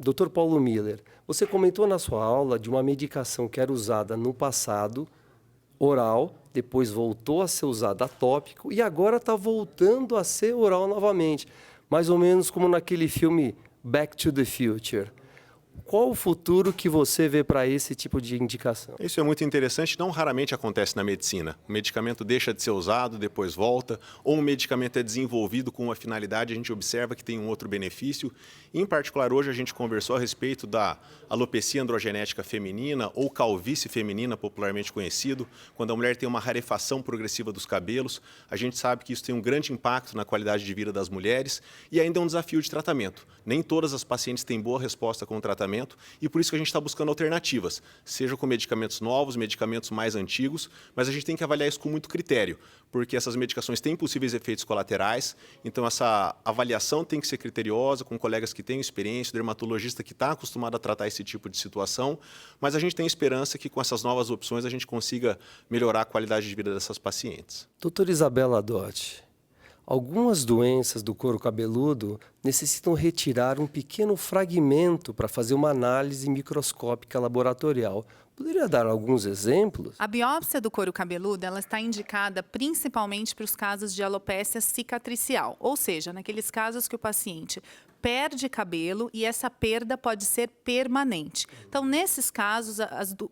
Dr. Paulo Miller, você comentou na sua aula de uma medicação que era usada no passado, oral, depois voltou a ser usada tópico e agora está voltando a ser oral novamente. Mais ou menos como naquele filme Back to the Future. Qual o futuro que você vê para esse tipo de indicação? Isso é muito interessante, não raramente acontece na medicina. O medicamento deixa de ser usado, depois volta, ou um medicamento é desenvolvido com uma finalidade, a gente observa que tem um outro benefício. Em particular, hoje a gente conversou a respeito da alopecia androgenética feminina ou calvície feminina, popularmente conhecido, quando a mulher tem uma rarefação progressiva dos cabelos. A gente sabe que isso tem um grande impacto na qualidade de vida das mulheres e ainda é um desafio de tratamento. Nem todas as pacientes têm boa resposta com o tratamento e por isso que a gente está buscando alternativas, seja com medicamentos novos, medicamentos mais antigos, mas a gente tem que avaliar isso com muito critério, porque essas medicações têm possíveis efeitos colaterais, então essa avaliação tem que ser criteriosa, com colegas que têm experiência, dermatologista que está acostumado a tratar esse tipo de situação, mas a gente tem esperança que com essas novas opções a gente consiga melhorar a qualidade de vida dessas pacientes. Doutora Isabela Dotti, algumas doenças do couro cabeludo necessitam retirar um pequeno fragmento para fazer uma análise microscópica laboratorial. Poderia dar alguns exemplos? A biópsia do couro cabeludo ela está indicada principalmente para os casos de alopécia cicatricial, ou seja, naqueles casos que o paciente perde cabelo e essa perda pode ser permanente. Então, nesses casos,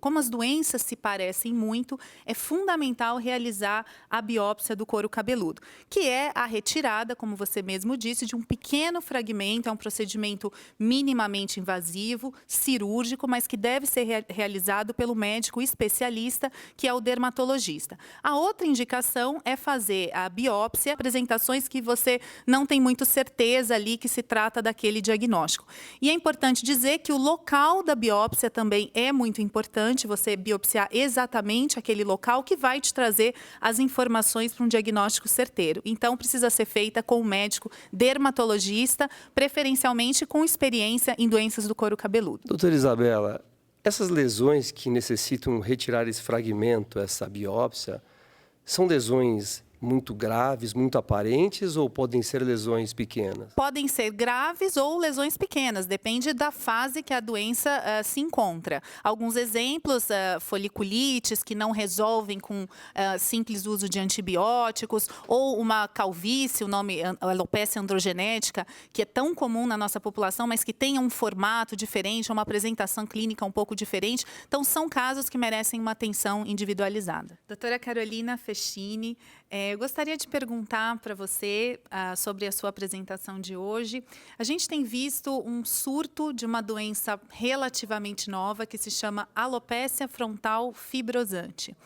como as doenças se parecem muito, é fundamental realizar a biópsia do couro cabeludo, que é a retirada, como você mesmo disse, de um pequeno fragmento, é um procedimento minimamente invasivo, cirúrgico, mas que deve ser realizado pelo médico especialista, que é o dermatologista. A outra indicação é fazer a biópsia, apresentações que você não tem muito certeza ali que se trata daquele diagnóstico. E é importante dizer que o local da biópsia também é muito importante, você biopsiar exatamente aquele local que vai te trazer as informações para um diagnóstico certeiro. Então, precisa ser feita com um médico dermatologista, preferencialmente com experiência em doenças do couro cabeludo. Doutora Isabela, essas lesões que necessitam retirar esse fragmento, essa biópsia, são lesões muito graves, muito aparentes ou podem ser lesões pequenas? Podem ser graves ou lesões pequenas, depende da fase que a doença se encontra. Alguns exemplos, foliculites que não resolvem com simples uso de antibióticos, ou uma calvície, o nome alopecia androgenética, que é tão comum na nossa população, mas que tem um formato diferente, uma apresentação clínica um pouco diferente. Então, são casos que merecem uma atenção individualizada. Doutora Carolina Festini, eu gostaria de perguntar para você sobre a sua apresentação de hoje. A gente tem visto um surto de uma doença relativamente nova que se chama alopecia frontal fibrosante.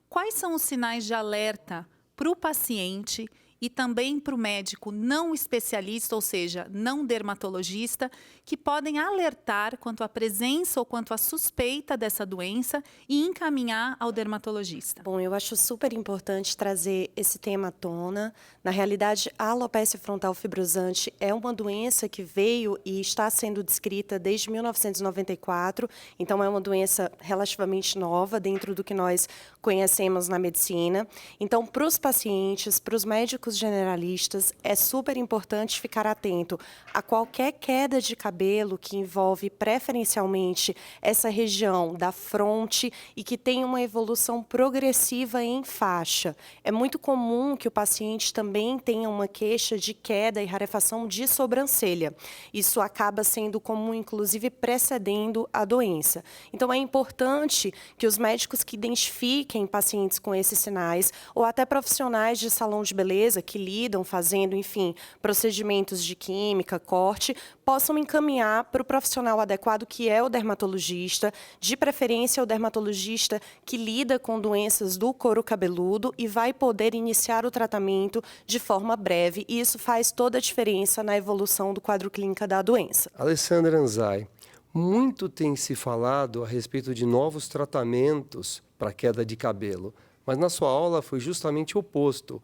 Quais são os sinais de alerta para o paciente e também para o médico não especialista, ou seja, não dermatologista, que podem alertar quanto à presença ou quanto à suspeita dessa doença e encaminhar ao dermatologista? Bom, eu acho super importante trazer esse tema à tona. Na realidade, a alopecia frontal fibrosante é uma doença que veio e está sendo descrita desde 1994, então é uma doença relativamente nova dentro do que nós conhecemos na medicina. Então, para os pacientes, para os médicos generalistas, é super importante ficar atento a qualquer queda de cabelo que envolve preferencialmente essa região da fronte e que tem uma evolução progressiva em faixa. É muito comum que o paciente também tenha uma queixa de queda e rarefação de sobrancelha. Isso acaba sendo comum, inclusive, precedendo a doença. Então, é importante que os médicos que identifiquem pacientes com esses sinais, ou até profissionais de salão de beleza que lidam fazendo, enfim, procedimentos de química, corte, possam encaminhar para o profissional adequado, que é o dermatologista, de preferência o dermatologista que lida com doenças do couro cabeludo e vai poder iniciar o tratamento de forma breve, e isso faz toda a diferença na evolução do quadro clínico da doença. Alessandra Anzai, muito tem se falado a respeito de novos tratamentos para queda de cabelo, mas na sua aula foi justamente o oposto.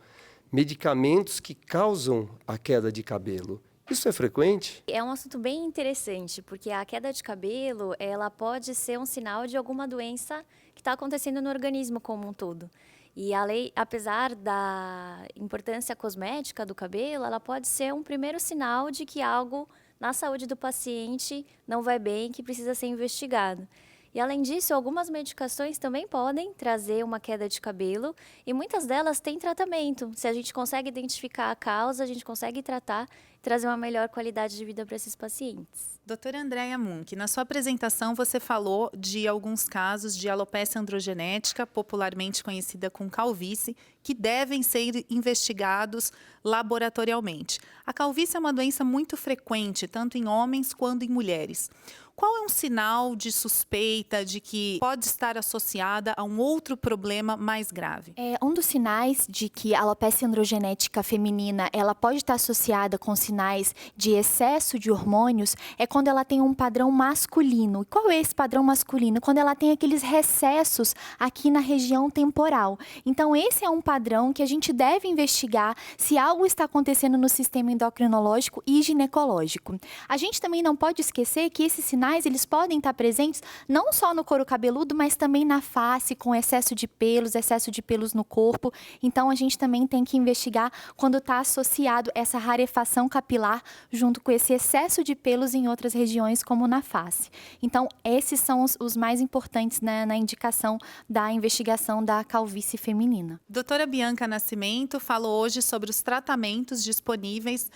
Medicamentos que causam a queda de cabelo. Isso é frequente? É um assunto bem interessante, porque a queda de cabelo, ela pode ser um sinal de alguma doença que está acontecendo no organismo como um todo. E apesar da importância cosmética do cabelo, ela pode ser um primeiro sinal de que algo na saúde do paciente não vai bem, que precisa ser investigado. E além disso, algumas medicações também podem trazer uma queda de cabelo e muitas delas têm tratamento. Se a gente consegue identificar a causa, a gente consegue tratar e trazer uma melhor qualidade de vida para esses pacientes. Doutora Andréia Munk, na sua apresentação você falou de alguns casos de alopecia androgenética, popularmente conhecida como calvície, que devem ser investigados laboratorialmente. A calvície é uma doença muito frequente, tanto em homens quanto em mulheres. Qual é um sinal de suspeita de que pode estar associada a um outro problema mais grave? Um dos sinais de que a alopecia androgenética feminina ela pode estar associada com sinais de excesso de hormônios é quando ela tem um padrão masculino. E qual é esse padrão masculino? Quando ela tem aqueles recessos aqui na região temporal. Então, esse é um padrão que a gente deve investigar se algo está acontecendo no sistema endocrinológico e ginecológico. A gente também não pode esquecer que esses sinais eles podem estar presentes não só no couro cabeludo, mas também na face, com excesso de pelos no corpo. Então, a gente também tem que investigar quando está associado essa rarefação capilar junto com esse excesso de pelos em outras regiões, como na face. Então, esses são os mais importantes, né, na indicação da investigação da calvície feminina. Doutora Bianca Nascimento falou hoje sobre os tratamentos disponíveis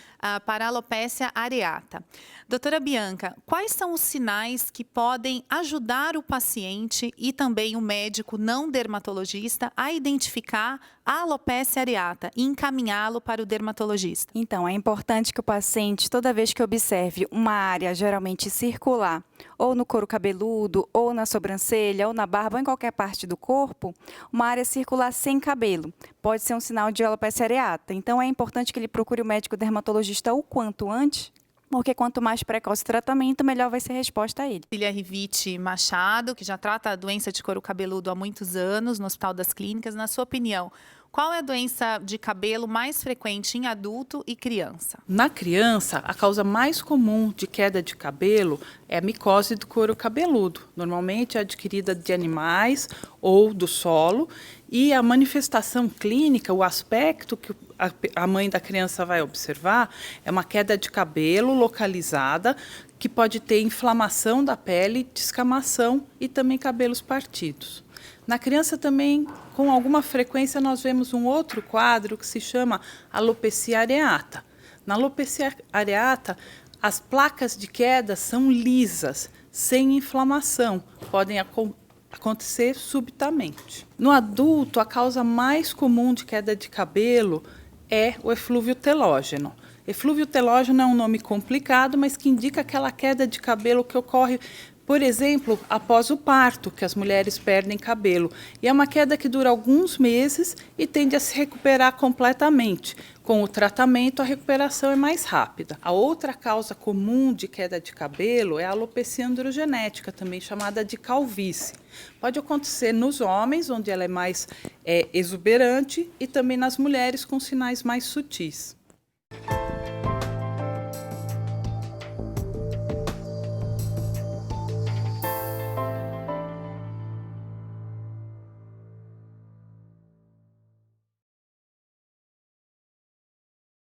para a alopecia areata. Doutora Bianca, quais são os sinais que podem ajudar o paciente e também o médico não dermatologista a identificar a alopecia areata e encaminhá-lo para o dermatologista? Então, é importante que o paciente, toda vez que observe uma área geralmente circular, ou no couro cabeludo, ou na sobrancelha, ou na barba, ou em qualquer parte do corpo, uma área circular sem cabelo, pode ser um sinal de alopecia areata. Então, é importante que ele procure o médico dermatologista o quanto antes, porque quanto mais precoce o tratamento, melhor vai ser a resposta a ele. Cília Rivite Machado, que já trata a doença de couro cabeludo há muitos anos no Hospital das Clínicas. Na sua opinião, qual é a doença de cabelo mais frequente em adulto e criança? Na criança, a causa mais comum de queda de cabelo é a micose do couro cabeludo. Normalmente é adquirida de animais ou do solo. E a manifestação clínica, o aspecto que a mãe da criança vai observar é uma queda de cabelo localizada, que pode ter inflamação da pele, descamação e também cabelos partidos. Na criança também, com alguma frequência, nós vemos um outro quadro que se chama alopecia areata. Na alopecia areata, as placas de queda são lisas, sem inflamação, podem acontecer subitamente. No adulto, a causa mais comum de queda de cabelo é o eflúvio telógeno. Eflúvio telógeno é um nome complicado, mas que indica aquela queda de cabelo que ocorre, por exemplo, após o parto, que as mulheres perdem cabelo. E é uma queda que dura alguns meses e tende a se recuperar completamente. Com o tratamento, a recuperação é mais rápida. A outra causa comum de queda de cabelo é a alopecia androgenética, também chamada de calvície. Pode acontecer nos homens, onde ela é mais exuberante, e também nas mulheres com sinais mais sutis.